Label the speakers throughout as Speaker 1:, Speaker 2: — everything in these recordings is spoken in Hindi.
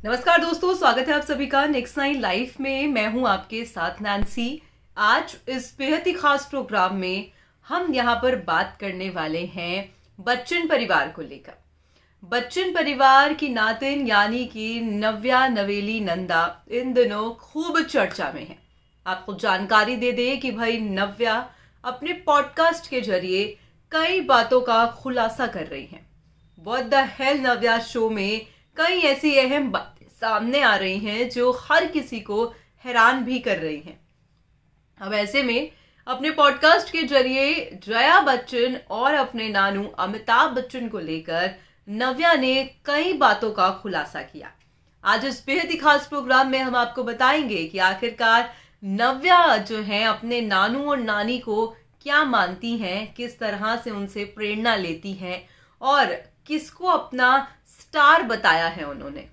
Speaker 1: नमस्कार दोस्तों, स्वागत है आप सभी का नेक्स्ट नाइन लाइफ में। मैं हूं आपके साथ नैन्सी। आज इस बेहद ही खास प्रोग्राम में हम यहाँ पर बात करने वाले हैं बच्चन परिवार को लेकर। बच्चन परिवार की नातिन यानी कि नव्या नवेली नंदा इन दिनों खूब चर्चा में है। आपको जानकारी दे दे कि भाई नव्या अपने पॉडकास्ट के जरिए कई बातों का खुलासा कर रही हैं। What the hell Navya show में कई ऐसी अहम बातें सामने आ रही हैं जो हर किसी को हैरान भी कर रही हैं। अब ऐसे में अपने पॉडकास्ट के जरिए जया बच्चन और अपने नानू अमिताभ बच्चन को लेकर नव्या ने कई बातों का खुलासा किया। आज इस बेहद ही खास प्रोग्राम में हम आपको बताएंगे कि आखिरकार नव्या जो है अपने नानू और नानी को क्या मानती हैं, किस तरह से उनसे प्रेरणा लेती हैं और किसको अपना स्टार बताया है उन्होंने।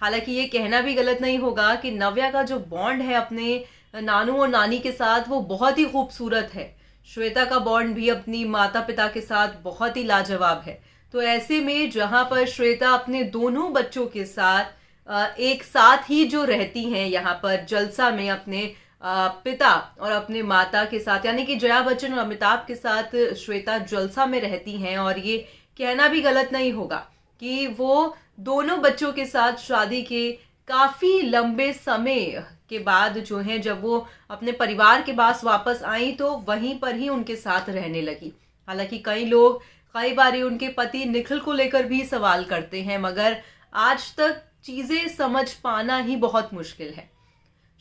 Speaker 1: हालांकि ये कहना भी गलत नहीं होगा कि नव्या का जो बॉन्ड है अपने नानू और नानी के साथ वो बहुत ही खूबसूरत है। श्वेता का बॉन्ड भी अपनी माता पिता के साथ बहुत ही लाजवाब है। तो ऐसे में जहां पर श्वेता अपने दोनों बच्चों के साथ एक साथ ही जो रहती हैं यहाँ पर जलसा में अपने पिता और अपने माता के साथ, यानी कि जया बच्चन और अमिताभ के साथ श्वेता जलसा में रहती हैं। और ये कहना भी गलत नहीं होगा कि वो दोनों बच्चों के साथ शादी के काफी लंबे समय के बाद जो है जब वो अपने परिवार के पास वापस आई तो वहीं पर ही उनके साथ रहने लगी। हालांकि कई लोग कई बार उनके पति निखिल को लेकर भी सवाल करते हैं, मगर आज तक चीजें समझ पाना ही बहुत मुश्किल है।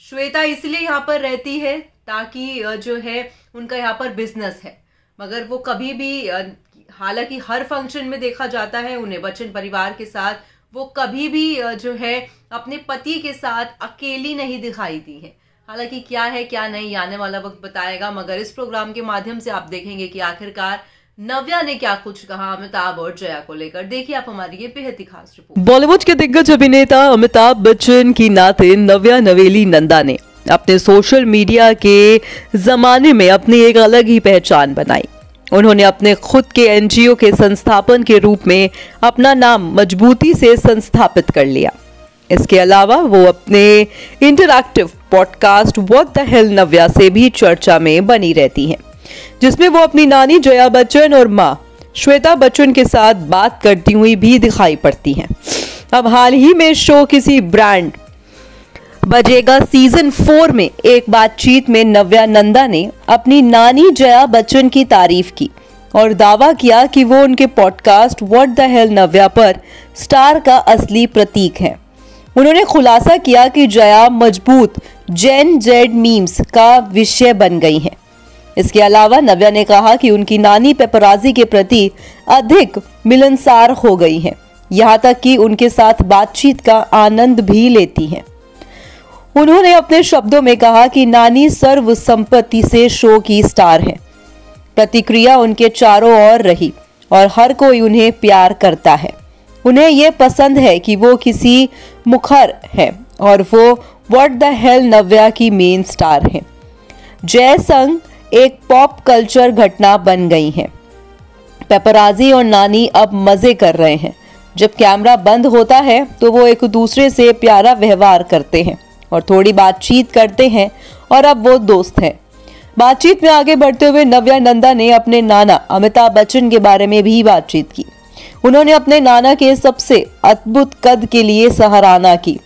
Speaker 1: श्वेता इसलिए यहाँ पर रहती है ताकि जो है उनका यहाँ पर बिजनेस है, मगर वो कभी भी हालांकि हर फंक्शन में देखा जाता है उन्हें बच्चन परिवार के साथ, वो कभी भी जो है अपने पति के साथ अकेली नहीं दिखाई दी है। हालांकि क्या है क्या नहीं आने वाला वक्त बताएगा, मगर इस प्रोग्राम के माध्यम से आप देखेंगे कि आखिरकार नव्या ने क्या कुछ कहा अमिताभ और जया को लेकर। देखिए आप हमारी ये बेहद ही खास रिपोर्ट।
Speaker 2: बॉलीवुड के दिग्गज अभिनेता अमिताभ बच्चन की नातिन नव्या नवेली नंदा ने अपने सोशल मीडिया के जमाने में अपनी एक अलग ही पहचान बनाई। उन्होंने अपने खुद के एनजीओ के संस्थापन के रूप में अपना नाम मजबूती से संस्थापित कर लिया। इसके अलावा वो अपने interactive podcast what the hell Navya से भी चर्चा में बनी रहती हैं, जिसमें वो अपनी नानी जया बच्चन और मां श्वेता बच्चन के साथ बात करती हुई भी दिखाई पड़ती हैं। अब हाल ही में शो किसी ब्रांड बजेगा सीजन 4 में एक बातचीत में नव्या नंदा ने अपनी नानी जया बच्चन की तारीफ की और दावा किया कि वो उनके पॉडकास्ट व्हाट द हेल नव्या पर स्टार का असली प्रतीक है। उन्होंने खुलासा किया कि जया मजबूत जेन जेड मीम्स का विषय बन गई हैं। इसके अलावा नव्या ने कहा कि उनकी नानी पेपराजी के प्रति अधिक मिलनसार हो गई हैं, यहाँ तक कि उनके साथ बातचीत का आनंद भी लेती हैं। उन्होंने अपने शब्दों में कहा कि नानी सर्वसम्पत्ति से शो की स्टार है। प्रतिक्रिया उनके चारों ओर रही और हर कोई उन्हें प्यार करता है। उन्हें ये पसंद है कि वो किसी मुखर है और वो व्हाट द हेल नव्या की मेन स्टार है। जय संग एक पॉप कल्चर घटना बन गई है। पेपराजी और नानी अब मजे कर रहे हैं। जब कैमरा बंद होता है तो वो एक दूसरे से प्यारा व्यवहार करते हैं और थोड़ी बातचीत करते हैं और अब वो दोस्त हैं। बातचीत में आगे बढ़ते हुए नव्या नंदा ने अपने नाना अमिताभ बच्चन के बारे में भी बातचीत की। उन्होंने अपने नाना के सबसे अद्भुत कद के लिए सराहना की,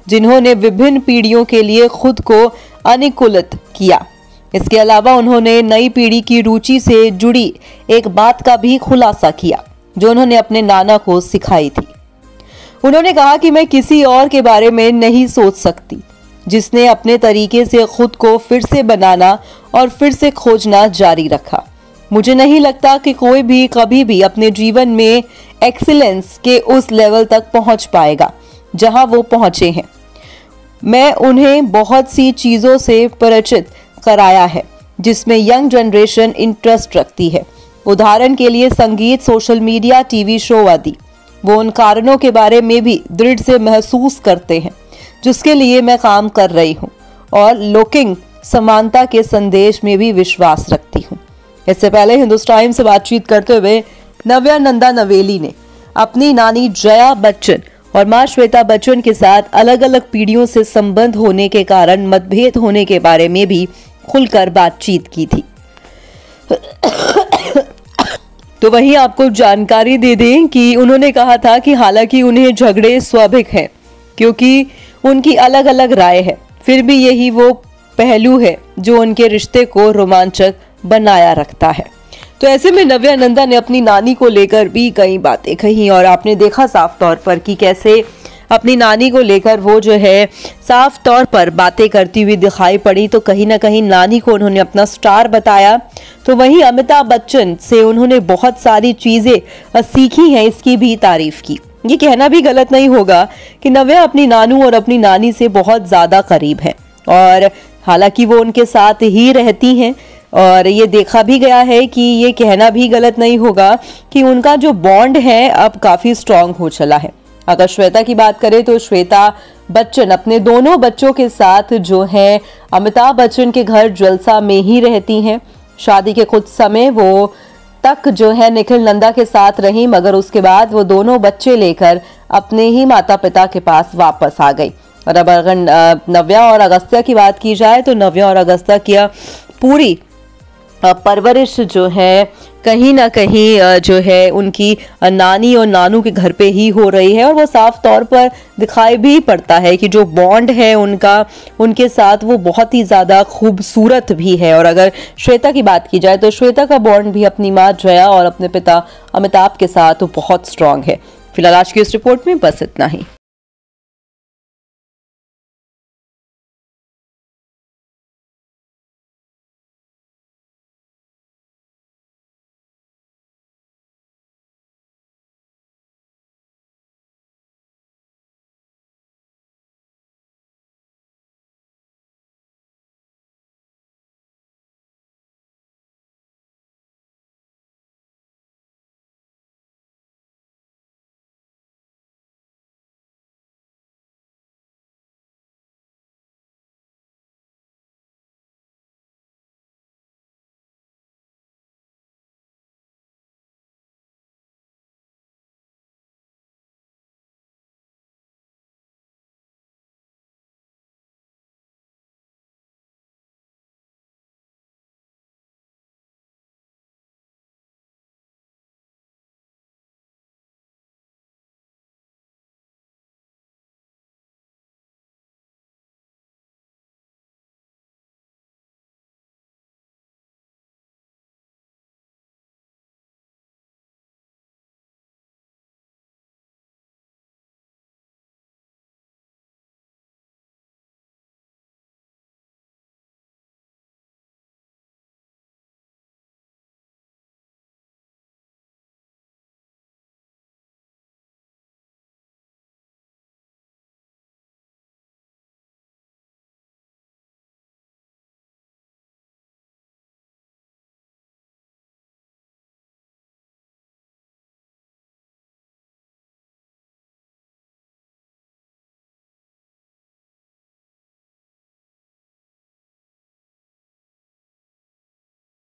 Speaker 2: जिन्होंने विभिन्न पीढ़ियों के लिए खुद को अनुकूलित किया। इसके अलावा उन्होंने नई पीढ़ी की रुचि से जुड़ी एक बात का भी खुलासा किया जो उन्होंने अपने नाना को सिखाई थी। उन्होंने कहा कि मैं किसी और के बारे में नहीं सोच सकती जिसने अपने तरीके से खुद को फिर से बनाना और फिर से खोजना जारी रखा। मुझे नहीं लगता कि कोई भी कभी भी अपने जीवन में एक्सीलेंस के उस लेवल तक पहुंच पाएगा जहां वो पहुंचे हैं। मैं उन्हें बहुत सी चीजों से परिचित कराया है जिसमें यंग जनरेशन इंटरेस्ट रखती है। उदाहरण के लिए संगीत, सोशल मीडिया, टीवी शो आदि। वो उन कारणों के बारे में भी दृढ़ से महसूस करते हैं जिसके लिए मैं काम कर रही हूँ और लौकिक समानता के संदेश में भी विश्वास रखती हूँ। इससे पहले हिंदुस्तान टाइम्स से बातचीत करते हुए नव्या नंदा नवेली ने अपनी नानी जया बच्चन और मां श्वेता बच्चन के साथ अलग अलग पीढ़ियों से संबंध होने के कारण मतभेद होने के बारे में भी खुलकर बातचीत की थी। तो वहीं आपको जानकारी दे दें कि उन्होंने कहा था कि हालांकि उन्हें झगड़े स्वाभाविक हैं क्योंकि उनकी अलग अलग राय है, फिर भी यही वो पहलू है जो उनके रिश्ते को रोमांचक बनाया रखता है। तो ऐसे में नव्या नंदा ने अपनी नानी को लेकर भी कई बातें कही और आपने देखा साफ तौर पर कि कैसे अपनी नानी को लेकर वो जो है साफ तौर पर बातें करती हुई दिखाई पड़ी। तो कहीं ना कहीं नानी को उन्होंने अपना स्टार बताया। तो वहीं अमिताभ बच्चन से उन्होंने बहुत सारी चीजें सीखी हैं, इसकी भी तारीफ की। ये कहना भी गलत नहीं होगा कि नव्या अपनी नानू और अपनी नानी से बहुत ज्यादा करीब है और हालांकि वो उनके साथ ही रहती हैं और ये देखा भी गया है कि ये कहना भी गलत नहीं होगा कि उनका जो बॉन्ड है अब काफी स्ट्रांग हो चला है। अगर श्वेता की बात करें तो श्वेता बच्चन अपने दोनों बच्चों के साथ जो है अमिताभ बच्चन के घर जलसा में ही रहती हैं। शादी के कुछ समय वो तक जो है निखिल नंदा के साथ रही, मगर उसके बाद वो दोनों बच्चे लेकर अपने ही माता पिता के पास वापस आ गई। और अब अगर नव्या और अगस्त्या की बात की जाए तो नव्या और अगस्त्या की पूरी परवरिश जो है कहीं ना कहीं जो है उनकी नानी और नानू के घर पे ही हो रही है और वो साफ तौर पर दिखाई भी पड़ता है कि जो बॉन्ड है उनका उनके साथ वो बहुत ही ज्यादा खूबसूरत भी है। और अगर श्वेता की बात की जाए तो श्वेता का बॉन्ड भी अपनी माँ जया और अपने पिता अमिताभ के साथ बहुत स्ट्रांग है। फिलहाल आज की इस रिपोर्ट में बस इतना ही।